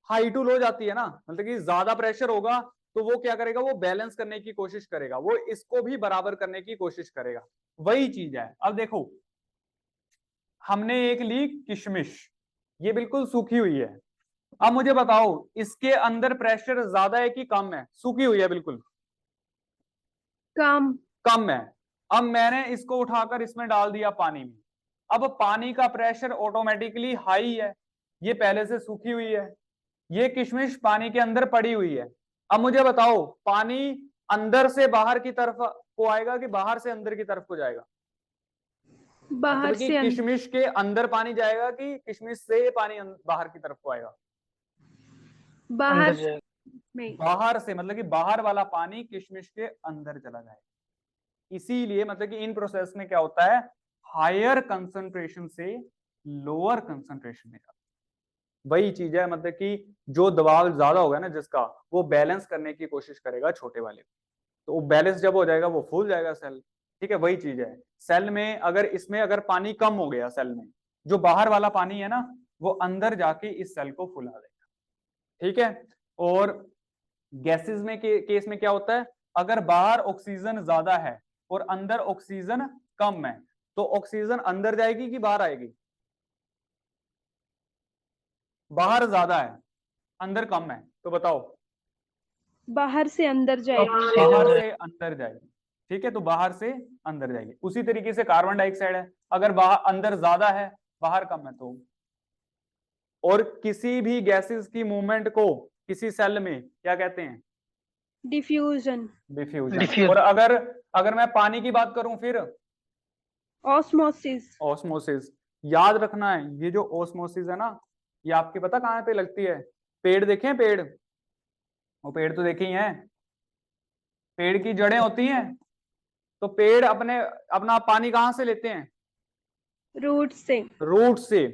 High to low जाती है ना, मतलब कि ज्यादा प्रेशर होगा तो वो क्या करेगा, वो बैलेंस करने की कोशिश करेगा, वो इसको भी बराबर करने की कोशिश करेगा, वही चीज है। अब देखो, हमने एक ली किशमिश, ये बिल्कुल सूखी हुई है, अब मुझे बताओ इसके अंदर प्रेशर ज्यादा है कि कम है? सूखी हुई है बिल्कुल, कम कम है। अब मैंने इसको उठाकर इसमें डाल दिया पानी में, अब पानी का प्रेशर ऑटोमेटिकली हाई है, ये पहले से सूखी हुई है, ये किशमिश पानी के अंदर पड़ी हुई है। अब मुझे बताओ, पानी अंदर से बाहर की तरफ को आएगा कि बाहर से अंदर की तरफ को जाएगा? बाहर मतलब कि से किशमिश के अंदर पानी जाएगा कि किशमिश से पानी बाहर की तरफ को आएगा? बाहर अंदर जाएगा। में बाहर से, मतलब कि बाहर वाला पानी किशमिश के अंदर चला जाएगा। इसीलिए मतलब कि इन प्रोसेस में क्या होता है, हायर कंसंट्रेशन से लोअर कंसंट्रेशन में जाता है। वही चीज है, मतलब कि जो दबाव ज्यादा होगा ना जिसका, वो बैलेंस करने की कोशिश करेगा छोटे वाले, तो वो बैलेंस जब हो जाएगा वो फूल जाएगा सेल। ठीक है, वही चीज है सेल में, अगर इसमें अगर पानी कम हो गया सेल में, जो बाहर वाला पानी है ना वो अंदर जाके इस सेल को फुला देगा। ठीक है, और गैसेस में केस में क्या होता है, अगर बाहर ऑक्सीजन ज्यादा है और अंदर ऑक्सीजन कम है तो ऑक्सीजन अंदर जाएगी कि बाहर आएगी? बाहर ज्यादा है अंदर कम है, तो बताओ। बाहर से अंदर जाएगी। बाहर से अंदर जाएगी। ठीक है, तो बाहर से अंदर जाएगी। उसी तरीके से कार्बन डाइऑक्साइड है, अगर बाहर अंदर ज्यादा है बाहर कम है तो। और किसी भी गैसेस की मूवमेंट को किसी सेल में क्या कहते हैं? Diffusion diffusion. डिफ्यूज। और अगर अगर मैं पानी की बात करूं फिर ऑस्मोसिस ऑस्मोसिस। याद रखना है, ये जो ऑस्मोसिस है ना, ये आपके पता कहां पे लगती है? पेड़ देखे हैं पेड़? वो पेड़ तो देखे ही हैं, पेड़ की जड़ें होती हैं, तो पेड़ अपना पानी कहां से लेते हैं? रूट से रूट से।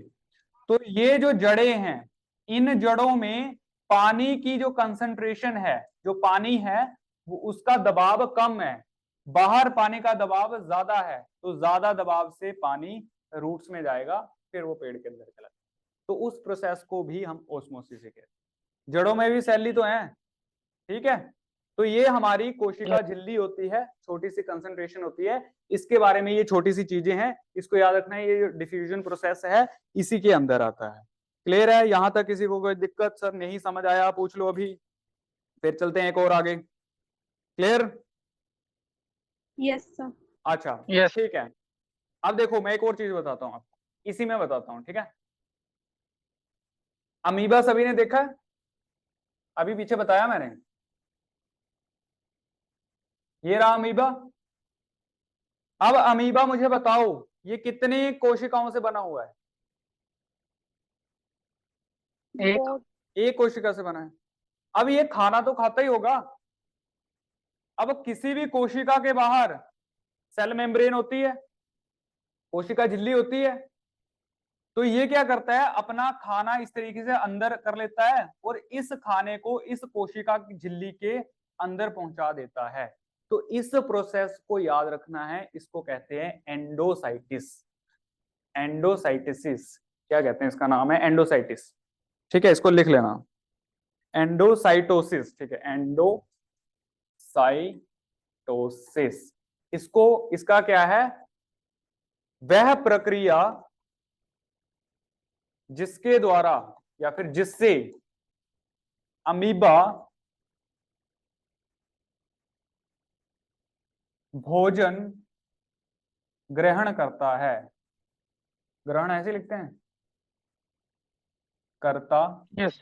तो ये जो जड़ें हैं, इन जड़ों में पानी की जो कंसंट्रेशन है, जो पानी है वो उसका दबाव कम है, बाहर पानी का दबाव ज्यादा है, तो ज्यादा दबाव से पानी रूट्स में जाएगा, फिर वो पेड़ के अंदर चला जाएगा। तो उस प्रोसेस को भी हम ओस्मोसिस कहते हैं। जड़ों में भी सेल ही तो है, ठीक है। तो ये हमारी कोशिका झिल्ली होती है, छोटी सी कंसंट्रेशन होती है, इसके बारे में ये छोटी सी चीजें हैं, इसको याद रखना है, ये डिफ्यूजन प्रोसेस है इसी के अंदर आता है। क्लियर है? यहां तक किसी को कोई दिक्कत? सर नहीं समझ आया पूछ लो अभी, फिर चलते हैं एक और आगे। क्लियर? Yes sir. अच्छा Yes. ठीक है। अब देखो मैं एक और चीज बताता हूँ आपको, इसी में बताता हूँ, ठीक है। अमीबा सभी ने देखा है? अभी पीछे बताया मैंने, ये रहा अमीबा। अब अमीबा मुझे बताओ ये कितनी कोशिकाओं से बना हुआ है? एक एक कोशिका से बना है। अब ये खाना तो खाता ही होगा। अब किसी भी कोशिका के बाहर सेल मेम्ब्रेन होती है, कोशिका झिल्ली होती है, तो ये क्या करता है, अपना खाना इस तरीके से अंदर कर लेता है और इस खाने को इस कोशिका की झिल्ली के अंदर पहुंचा देता है। तो इस प्रोसेस को याद रखना है, इसको कहते हैं एंडोसाइटिस। एंडोसाइटिसिस क्या कहते हैं, इसका नाम है एंडोसाइटिस। ठीक है, इसको लिख लेना, एंडोसाइटोसिस। ठीक है, एंडोसाइटोसिस। इसको, इसका क्या है, वह प्रक्रिया जिसके द्वारा या फिर जिससे अमीबा भोजन ग्रहण करता है। ग्रहण ऐसे लिखते हैं, करता Yes.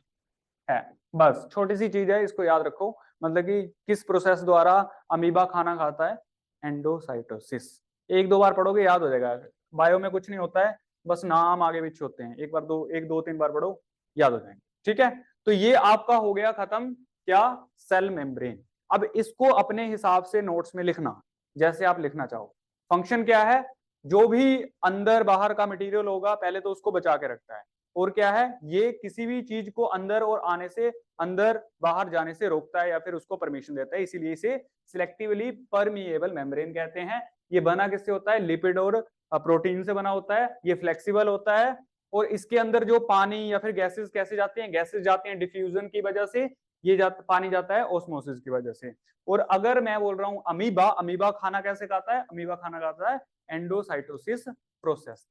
है। बस छोटी सी चीज है, इसको याद रखो, मतलब कि किस प्रोसेस द्वारा अमीबा खाना खाता है, एंडोसाइटोसिस। एक दो बार पढ़ोगे याद हो जाएगा, बायो में कुछ नहीं होता है, बस नाम आगे पीछे होते हैं, एक बार दो, एक दो तीन बार पढ़ो याद हो जाएंगे। ठीक है, तो ये आपका हो गया खत्म, क्या, सेल मेम्ब्रेन। अब इसको अपने हिसाब से नोट्स में लिखना, जैसे आप लिखना चाहो। फंक्शन क्या है, जो भी अंदर बाहर का मटेरियल होगा पहले तो उसको बचा के रखता है, और क्या है, ये किसी भी चीज को अंदर और आने से, अंदर बाहर जाने से रोकता है या फिर उसको परमिशन देता है, इसीलिए इसे सिलेक्टिवली परमिएबल मेम्ब्रेन कहते हैं। ये बना किससे होता है, लिपिड और प्रोटीन से बना होता है, ये फ्लेक्सिबल होता है, और इसके अंदर जो पानी या फिर गैसेस कैसे जाते हैं, गैसेस जाते हैं डिफ्यूजन की वजह से, ये पानी जाता है ऑस्मोसिस की वजह से। और अगर मैं बोल रहा हूं अमीबा, अमीबा खाना कैसे खाता है, अमीबा खाना खाता है एंडोसाइटोसिस प्रोसेस।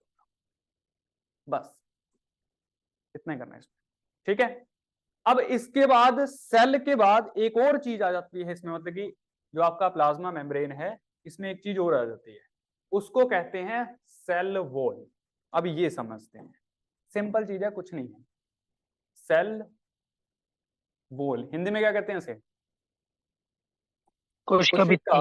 बस इतना ही करना है इसमें, ठीक है। अब इसके बाद सेल के बाद एक और चीज आ जाती है इसमें, मतलब कि जो आपका प्लाज्मा मेम्ब्रेन है, इसमें एक चीज और आ जाती है, उसको कहते हैं सेल वॉल। अब ये समझते हैं, सिंपल चीज है, कुछ नहीं है। सेल वॉल हिंदी में क्या कहते हैं इसे, कोशिका भित्ति।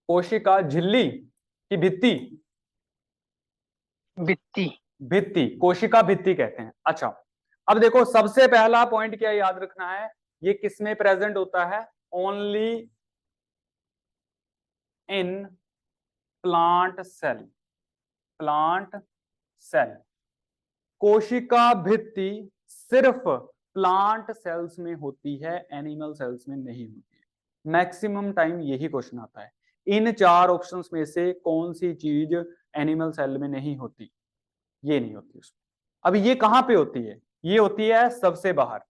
कोशिका झिल्ली की भित्ति, भित्ति। भित्ति, कोशिका भित्ति कहते हैं। अच्छा, अब देखो सबसे पहला पॉइंट क्या याद रखना है, ये किसमें प्रेजेंट होता है, only in plant cell. Plant cell, कोशिका भित्ति सिर्फ प्लांट सेल्स में होती है, एनिमल सेल्स में नहीं होती है। मैक्सिमम टाइम यही क्वेश्चन आता है, इन चार ऑप्शंस में से कौन सी चीज एनिमल सेल में नहीं होती, ये नहीं होती उसमें। अब ये कहां पे होती है, ये होती है सबसे बाहर।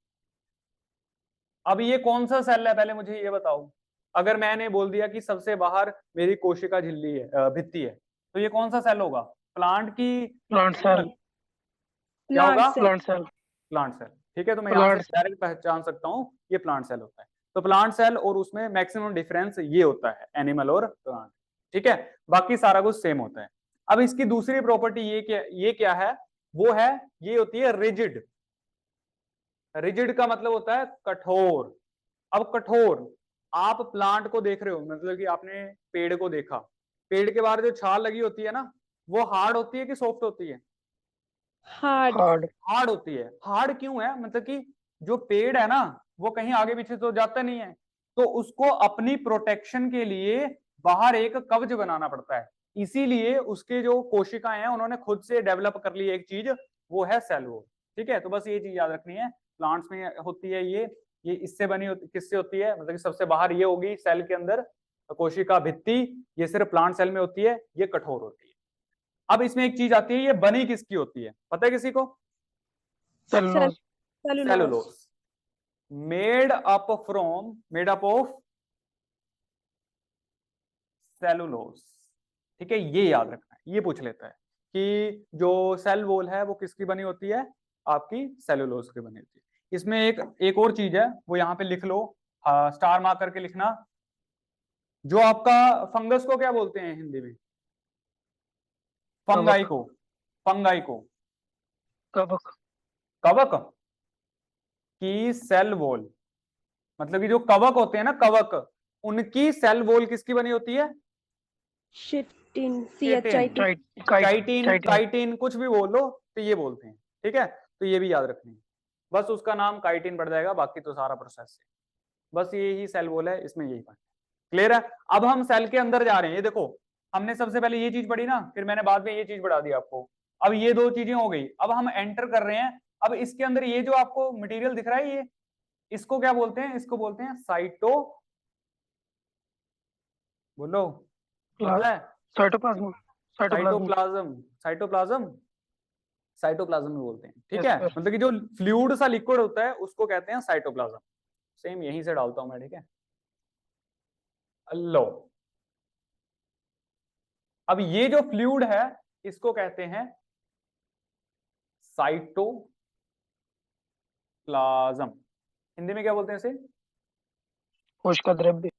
अब ये कौन सा सेल है, पहले मुझे ये बताओ। अगर मैंने बोल दिया कि सबसे बाहर मेरी कोशिका झिल्ली है, भित्ति है, तो ये कौन सा सेल होगा, प्लांट की, प्लांट सेल। क्या होगा, प्लांट सेल। Plant cell. ठीक है, तो मैं यहां से प्लांट सेल। डायरेक्ट पहचान सकता हूं ये प्लांट सेल होता है। तो प्लांट सेल और उसमें मैक्सिमम डिफरेंस ये होता है, एनिमल और प्लांट। ठीक है, बाकी सारा कुछ सेम होता है। अब इसकी दूसरी प्रॉपर्टी ये क्या है, वो है, ये होती है रिजिड। रिजिड का मतलब होता है कठोर। अब कठोर, आप प्लांट को देख रहे हो, मतलब कि आपने पेड़ को देखा, पेड़ के बाहर जो छाल लगी होती है ना, वो हार्ड होती है कि सॉफ्ट होती है, हार्ड। हार्ड। हार्ड होती है। हार्ड क्यों है, मतलब कि जो पेड़ है ना, वो कहीं आगे पीछे तो जाता नहीं है, तो उसको अपनी प्रोटेक्शन के लिए बाहर एक कवच बनाना पड़ता है, इसीलिए उसके जो कोशिकाएं हैं उन्होंने खुद से डेवलप कर ली एक चीज, वो है सेल वॉल। ठीक है, तो बस ये चीज याद रखनी है, प्लांट्स में होती है ये इससे बनी होती, किससे होती है, मतलब कि सबसे बाहर ये होगी सेल के अंदर कोशिका भित्ति, ये सिर्फ प्लांट सेल में होती है, ये कठोर होती है। अब इसमें एक चीज आती है, ये बनी किसकी होती है, पता है किसी को, cellulose. Cellulose. Made up of cellulose. ठीक है, ये याद रखना है, ये पूछ लेता है कि जो सेल वॉल है वो किसकी बनी होती है, आपकी सेलुलोज की बनी होती है। इसमें एक और चीज है, वो यहाँ पे लिख लो, स्टार मार्क करके लिखना। जो आपका फंगस को क्या बोलते हैं हिंदी में? फंगाई को, फंगाई को कवक। कवक की सेल वॉल, मतलब कि जो कवक होते हैं ना, कवक, उनकी सेल वॉल किसकी बनी होती है? चिटिन, चिटिन, काइटिन, काइटिन कुछ भी बोल लो तो ये बोलते हैं। ठीक है, तो ये भी याद रखनी है, बस उसका नाम काइटिन पड़ जाएगा, बाकी तो सारा प्रोसेस है। बस ये ही सेल वॉल है, इसमें यही पढ़ना है। क्लियर है? अब हम सेल के अंदर जा रहे हैं। ये देखो, हमने सबसे पहले ये चीज पढ़ी ना, फिर मैंने बाद में ये चीज पढ़ा दी आपको। अब ये दो चीजें हो गई, अब हम एंटर कर रहे हैं। अब इसके अंदर ये जो आपको मटेरियल दिख रहा है, ये इसको क्या बोलते हैं? इसको बोलते हैं बोलो, पता है? साइटोप्लाज्म। साइटोप्लाज्म, साइटोप्लाज्म, साइटोप्लाज्म भी बोलते हैं। ठीक Yes, है, sir. मतलब कि जो फ्लूइड सा लिक्विड होता है उसको कहते हैं साइटोप्लाज्म। सेम यहीं से डालता हूं मैं। ठीक है, लो, अब ये जो फ्लूइड है इसको कहते हैं साइटोप्लाज्म। हिंदी में क्या बोलते हैं इसे? कोशिका द्रव्य।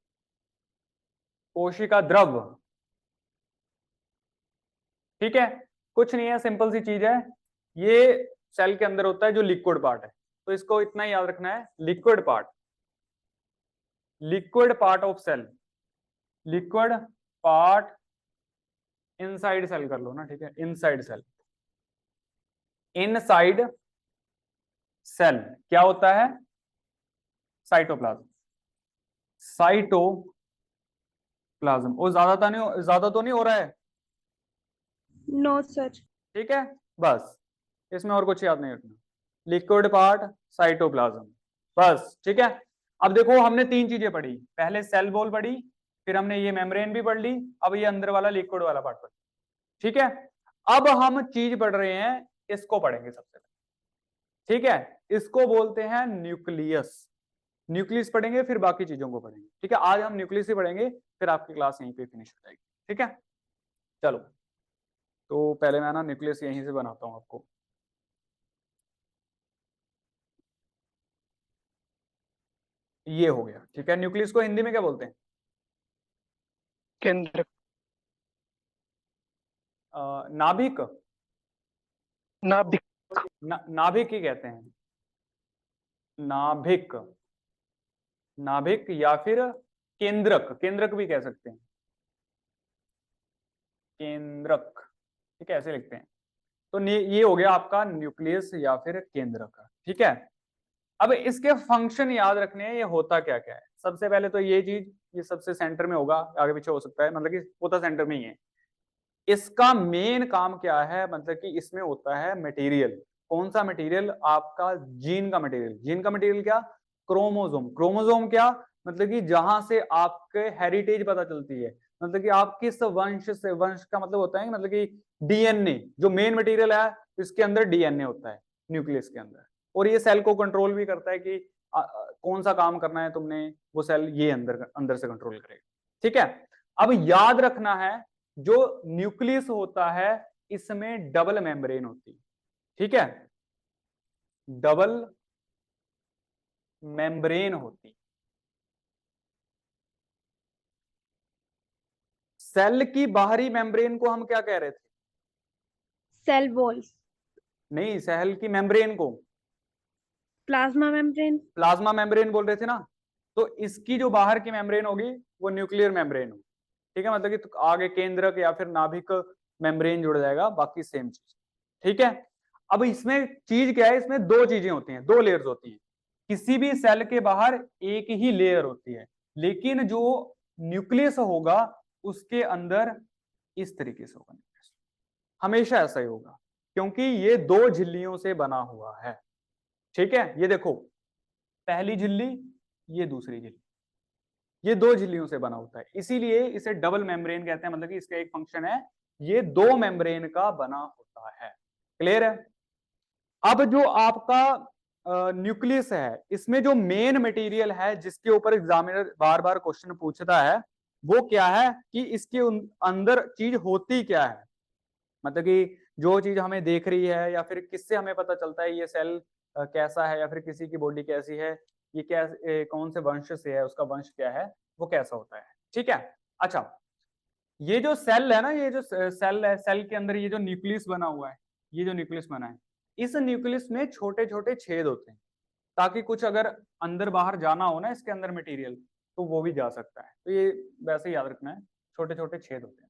कोशिका द्रव। ठीक है, कुछ नहीं है, सिंपल सी चीज है। ये सेल के अंदर होता है जो लिक्विड पार्ट है, तो इसको इतना ही याद रखना है, liquid part, liquid part of cell, liquid part inside cell कर लो ना। ठीक है, इनसाइड सेल, इनसाइड सेल क्या होता है? Cytoplasm, cytoplasm. वो ज्यादा तो नहीं हो रहा है? No sir. ठीक है, बस इसमें और कुछ याद नहीं रखना, लिक्विड पार्ट, साइटोप्लाज्म, बस। ठीक है, अब देखो हमने तीन चीजें पढ़ी, पहले सेल वॉल पढ़ी, फिर हमने ये मेम्ब्रेन भी पढ़ ली, अब ये अंदर वाला लिक्विड वाला पार्ट पढ़। ठीक है, अब हम चीज पढ़ रहे हैं, इसको पढ़ेंगे सबसे पहले। ठीक है, इसको बोलते हैं न्यूक्लियस। न्यूक्लियस पढ़ेंगे, फिर बाकी चीजों को पढ़ेंगे। ठीक है, आज हम न्यूक्लियस ही पढ़ेंगे, फिर आपकी क्लास यहीं पे फिनिश हो जाएगी। ठीक है, चलो, तो पहले मैं ना न्यूक्लियस यहीं से बनाता हूं आपको। ये हो गया। ठीक है, न्यूक्लियस को हिंदी में क्या बोलते हैं? केंद्र। नाभिक, नाभिक। नाभिक ही कहते हैं, नाभिक, नाभिक, या फिर केंद्रक, केंद्रक भी कह सकते हैं, केंद्रक। ठीक है, ऐसे लिखते हैं। तो ये हो गया आपका न्यूक्लियस या फिर केंद्रक। ठीक है, अब इसके फंक्शन याद रखने हैं, ये होता क्या क्या है। सबसे पहले तो ये चीज, ये सबसे सेंटर में होगा, आगे पीछे हो सकता है, मतलब कि होता सेंटर में ही है। इसका मेन काम क्या है, मतलब कि इसमें होता है मटेरियल। कौन सा मटेरियल? आपका जीन का मटेरियल। जीन का मटेरियल क्या? क्रोमोसोम। क्रोमोसोम क्या? मतलब कि जहां से आपके हेरिटेज पता चलती है, मतलब कि आप किस वंश से, वंश का मतलब होता है मतलब कि डीएनए, जो मेन मटेरियल है इसके अंदर डीएनए होता है न्यूक्लियस के अंदर, और ये सेल को कंट्रोल भी करता है कि कौन सा काम करना है तुमने, वो सेल ये अंदर से कंट्रोल करेगा। ठीक है, अब याद रखना है, जो न्यूक्लियस होता है इसमें डबल मेम्ब्रेन होती है। ठीक है, डबल मेम्ब्रेन होती। सेल की बाहरी मेम्ब्रेन को हम क्या कह रहे थे? Cell walls. नहीं, सेल की मेम्ब्रेन को प्लाज्मा मेम्ब्रेन। प्लाज्मा मेम्ब्रेन बोल रहे थे ना। तो इसकी जो बाहर की मेम्ब्रेन होगी वो न्यूक्लियर मेम्ब्रेन होगी। ठीक है, मतलब कि तो आगे केंद्रक या फिर नाभिक मेम्ब्रेन जुड़ जाएगा, बाकी सेम चीज। ठीक है, अब इसमें चीज क्या है, इसमें दो चीजें होती हैं, दो लेयर्स होती हैं। किसी भी सेल के बाहर एक ही लेयर होती है, लेकिन जो न्यूक्लियस होगा उसके अंदर इस तरीके से होगा, हमेशा ऐसा ही होगा, क्योंकि ये दो झिल्लियों से बना हुआ है। ठीक है, ये देखो, पहली झिल्ली, ये दूसरी झिल्ली, ये दो झिल्लियों से बना होता है, इसीलिए इसे डबल मेम्ब्रेन कहते हैं। मतलब कि इसका एक फंक्शन है, ये दो मेम्ब्रेन का बना होता है। क्लियर है? अब जो आपका न्यूक्लियस है, इसमें जो मेन मटेरियल है जिसके ऊपर एग्जामिनर बार बार क्वेश्चन पूछता है वो क्या है कि इसके अंदर चीज होती क्या है, मतलब कि जो चीज हमें देख रही है या फिर किससे हमें पता चलता है ये सेल कैसा है या फिर किसी की बॉडी कैसी है, ये क्या कौन से वंश से है, उसका वंश क्या है, वो कैसा होता है। ठीक है। अच्छा, ये जो सेल है ना, ये जो सेल है, सेल के अंदर ये जो न्यूक्लियस बना हुआ है, ये जो न्यूक्लियस बना है, इस न्यूक्लियस में छोटे छोटे छेद होते हैं ताकि कुछ अगर अंदर बाहर जाना हो ना इसके अंदर मटेरियल तो वो भी जा सकता है। तो ये वैसे ही याद रखना है, छोटे छोटे छेद होते हैं,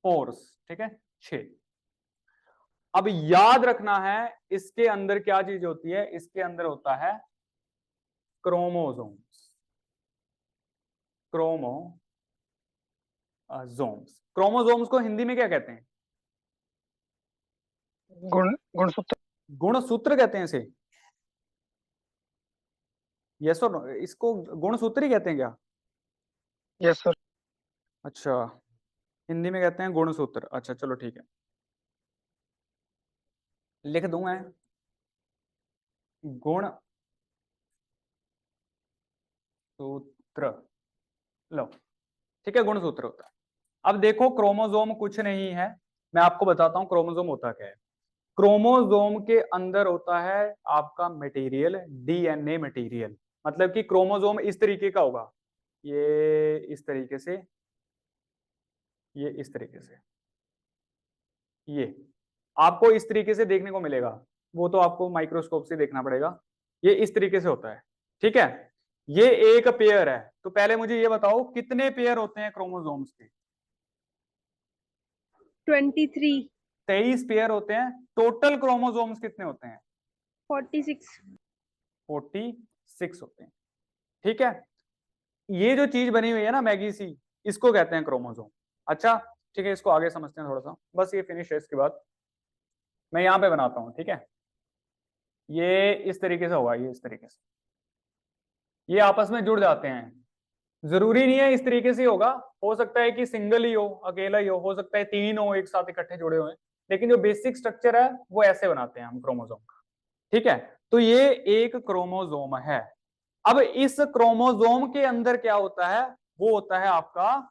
पोर्स। ठीक है, छेद। अब याद रखना है इसके अंदर क्या चीज होती है, इसके अंदर होता है क्रोमोसोम्स। क्रोमोसोम्स को हिंदी में क्या कहते हैं? गुणसूत्र। गुणसूत्र कहते हैं इसे। यस और नो, इसको गुणसूत्र ही कहते हैं क्या? Yes sir. अच्छा, हिंदी में कहते हैं गुणसूत्र। अच्छा चलो ठीक है, लिख दूं मैं गुण सूत्र। लो, ठीक है, गुणसूत्र होता है। अब देखो क्रोमोसोम कुछ नहीं है, मैं आपको बताता हूं क्रोमोसोम होता क्या है। क्रोमोसोम के अंदर होता है आपका मटेरियल, डीएनए मटेरियल। मतलब कि क्रोमोसोम इस तरीके का होगा, ये इस तरीके से, ये इस तरीके से, ये आपको इस तरीके से देखने को मिलेगा, वो तो आपको माइक्रोस्कोप से देखना पड़ेगा। ये इस तरीके से होता है। ठीक है, ये एक पेयर है। तो पहले मुझे ये बताओ कितने पेयर होते हैं क्रोमोसोम्स के? 23, 23 पेयर होते हैं। टोटल क्रोमोसोम्स कितने होते हैं? 46, 46 होते हैं। ठीक है, ये जो चीज बनी हुई है ना मैगी सी, इसको कहते हैं क्रोमोसोम। अच्छा ठीक है, इसको आगे समझते हैं थोड़ा सा, बस ये फिनिश है। इसके बाद मैं यहां पे बनाता हूं। ठीक है, ये इस तरीके से होगा, ये इस तरीके से, ये आपस में जुड़ जाते हैं। जरूरी नहीं है इस तरीके से होगा, हो सकता है कि सिंगल ही हो, अकेला ही हो सकता है तीन हो एक साथ इकट्ठे जुड़े हुए, लेकिन जो बेसिक स्ट्रक्चर है वो ऐसे बनाते हैं हम क्रोमोसोम का। ठीक है, तो ये एक क्रोमोसोम है। अब इस क्रोमोसोम के अंदर क्या होता है, वो होता है आपका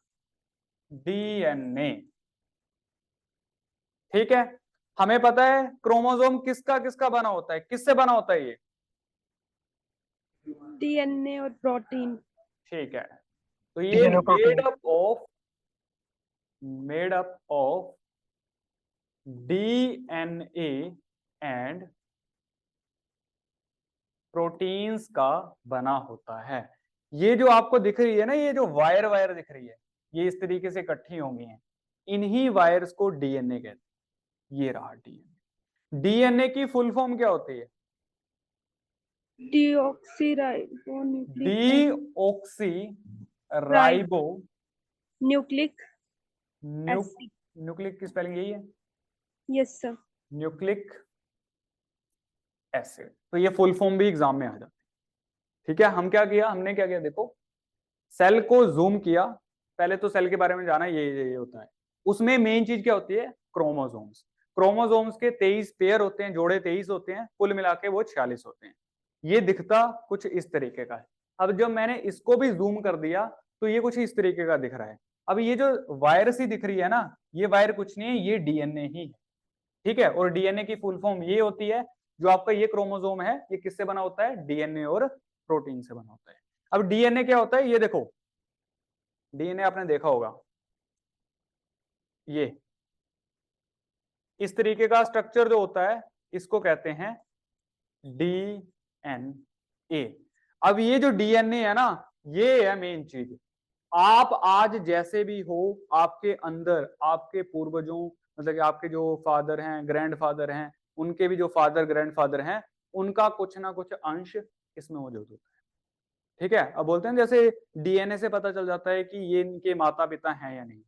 डीएनए। ठीक है, हमें पता है क्रोमोसोम किसका किसका बना होता है, किससे बना होता है ये? डीएनए और प्रोटीन। ठीक है, तो ये DNA protein. Made up of DNA and proteins का बना होता है। ये जो आपको दिख रही है ना, ये जो वायर वायर दिख रही है, ये इस तरीके से इकट्ठी होंगी हैं, इन्हीं वायर्स को डीएनए कहते हैं। ये रहा डीएनए। डीएनए की फुल फॉर्म क्या होती है? Deoxyribonucleic deoxy ribo nucleic acid. Nucleic की स्पेलिंग यही है, यस सर। Nucleic acid. तो ये फुल फॉर्म भी एग्जाम में आ जाती है। ठीक है, हम क्या किया, हमने क्या किया, देखो सेल को जूम किया, पहले तो सेल के बारे में जाना, ये होता है। उसमें मेन चीज क्या होती है? क्रोमोसोम्स। क्रोमोसोम्स के 23 पेयर होते हैं, जोड़े 23 होते हैं, कुल मिला के वो 46 होते हैं। ये दिखता कुछ इस तरीके का है। अब जब मैंने इसको भी जूम कर दिया तो ये कुछ इस तरीके का दिख रहा है। अब ये जो वायर सी दिख रही है ना, ये वायर कुछ नहीं है, ये डीएनए ही है। ठीक है, और डीएनए की फुल फॉर्म ये होती है। जो आपका ये क्रोमोसोम है, ये किससे बना होता है? डीएनए और प्रोटीन से बना होता है। अब डीएनए क्या होता है, ये देखो, डीएनए आपने देखा होगा, ये इस तरीके का स्ट्रक्चर जो होता है इसको कहते हैं डीएनए। अब ये जो डीएनए है ना, ये है मेन चीज। आप आज जैसे भी हो, आपके अंदर आपके पूर्वजों, मतलब कि आपके जो फादर हैं, ग्रैंडफादर हैं, उनके भी जो फादर ग्रैंडफादर हैं, उनका कुछ ना कुछ अंश इसमें मौजूद होता है। ठीक है, अब बोलते हैं जैसे डीएनए से पता चल जाता है कि ये इनके माता पिता हैं या नहीं,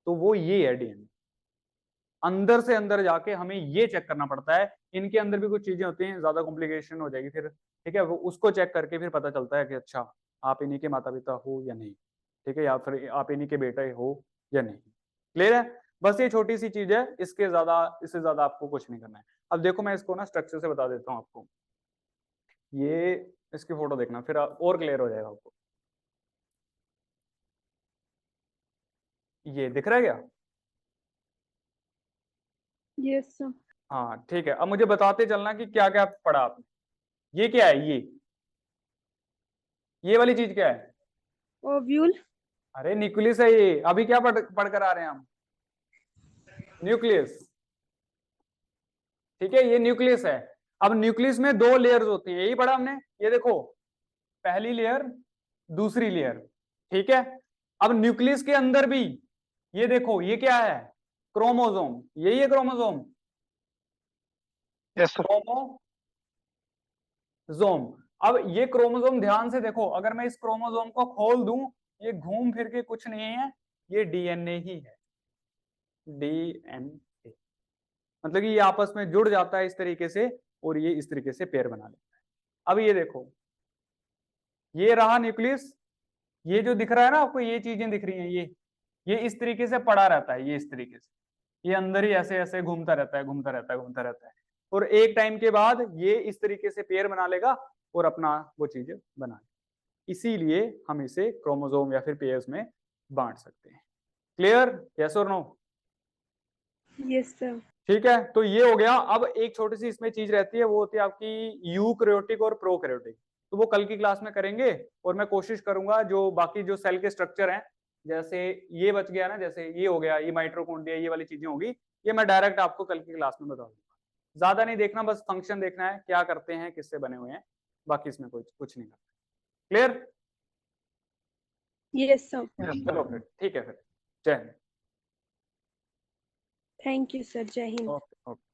तो वो ये है डीएनए। अंदर से अंदर जाके हमें ये चेक करना पड़ता है। इनके अंदर भी कुछ चीजें होती हैं, ज्यादा कॉम्प्लिकेशन हो जाएगी फिर। ठीक है, वो उसको चेक करके फिर पता चलता है कि अच्छा आप इन्हीं के माता पिता हो या नहीं। ठीक है, या फिर आप इन्हीं के बेटे हो या नहीं। क्लियर है? बस ये छोटी सी चीज है, इससे ज्यादा आपको कुछ नहीं करना है। अब देखो मैं इसको ना स्ट्रक्चर से बता देता हूँ आपको। ये इसकी फोटो देखना फिर और क्लियर हो जाएगा आपको। ये दिख रहा है क्या? Yes, sir. हाँ ठीक है, अब मुझे बताते चलना कि क्या क्या पढ़ा आपने। ये क्या है? ये वाली चीज क्या है? Ovule. अरे न्यूक्लियस है ये। अभी क्या पढ़ कर आ रहे हैं हम? न्यूक्लियस। ठीक है, ये न्यूक्लियस है। अब न्यूक्लियस में 2 लेयर्स होती हैं, यही पढ़ा हमने। ये देखो, पहली लेयर, दूसरी लेयर। ठीक है, अब न्यूक्लियस के अंदर भी ये देखो, ये क्या है? क्रोमोसोम। यही है क्रोमोसोम। Yes sir. क्रोमोसोम। अब ये क्रोमोसोम ध्यान से देखो, अगर मैं इस क्रोमोसोम को खोल दूं, ये घूम फिर के कुछ नहीं है, ये डीएनए ही है। डीएनए मतलब कि ये आपस में जुड़ जाता है इस तरीके से, और ये इस तरीके से पेयर बना लेता है। अब ये देखो, ये रहा न्यूक्लियस। ये जो दिख रहा है ना आपको, ये चीजें दिख रही हैं, ये इस तरीके से पड़ा रहता है, ये इस तरीके से, ये अंदर ही ऐसे ऐसे घूमता रहता है, घूमता रहता है, घूमता रहता है। और एक टाइम के बाद ये इस तरीके से पेयर बना लेगा और अपना वो चीज बना लेगा। इसीलिए हम इसे क्रोमोसोम या फिर पेयर्स में बांट सकते हैं। क्लियर? यस और नो? Yes, sir. ठीक है, तो ये हो गया। अब एक छोटी सी इसमें चीज रहती है, वो होती है आपकी यूकैरियोटिक और प्रोकैरियोटिक। तो वो कल की क्लास में करेंगे, और मैं कोशिश करूंगा जो बाकी जो सेल के स्ट्रक्चर हैं, जैसे ये बच गया ना, जैसे ये हो गया, ये माइटोकॉन्ड्रिया, ये वाली चीजें होगी, ये मैं डायरेक्ट आपको कल की क्लास में बता दूंगा। ज्यादा नहीं देखना, बस फंक्शन देखना है, क्या करते हैं, किससे बने हुए हैं, बाकी इसमें कुछ नहीं करना। क्लियर? Yes, sir. यस चलो फिर ठीक है, फिर जय Hind. Thank you, sir. Jai Hind. Okay okay.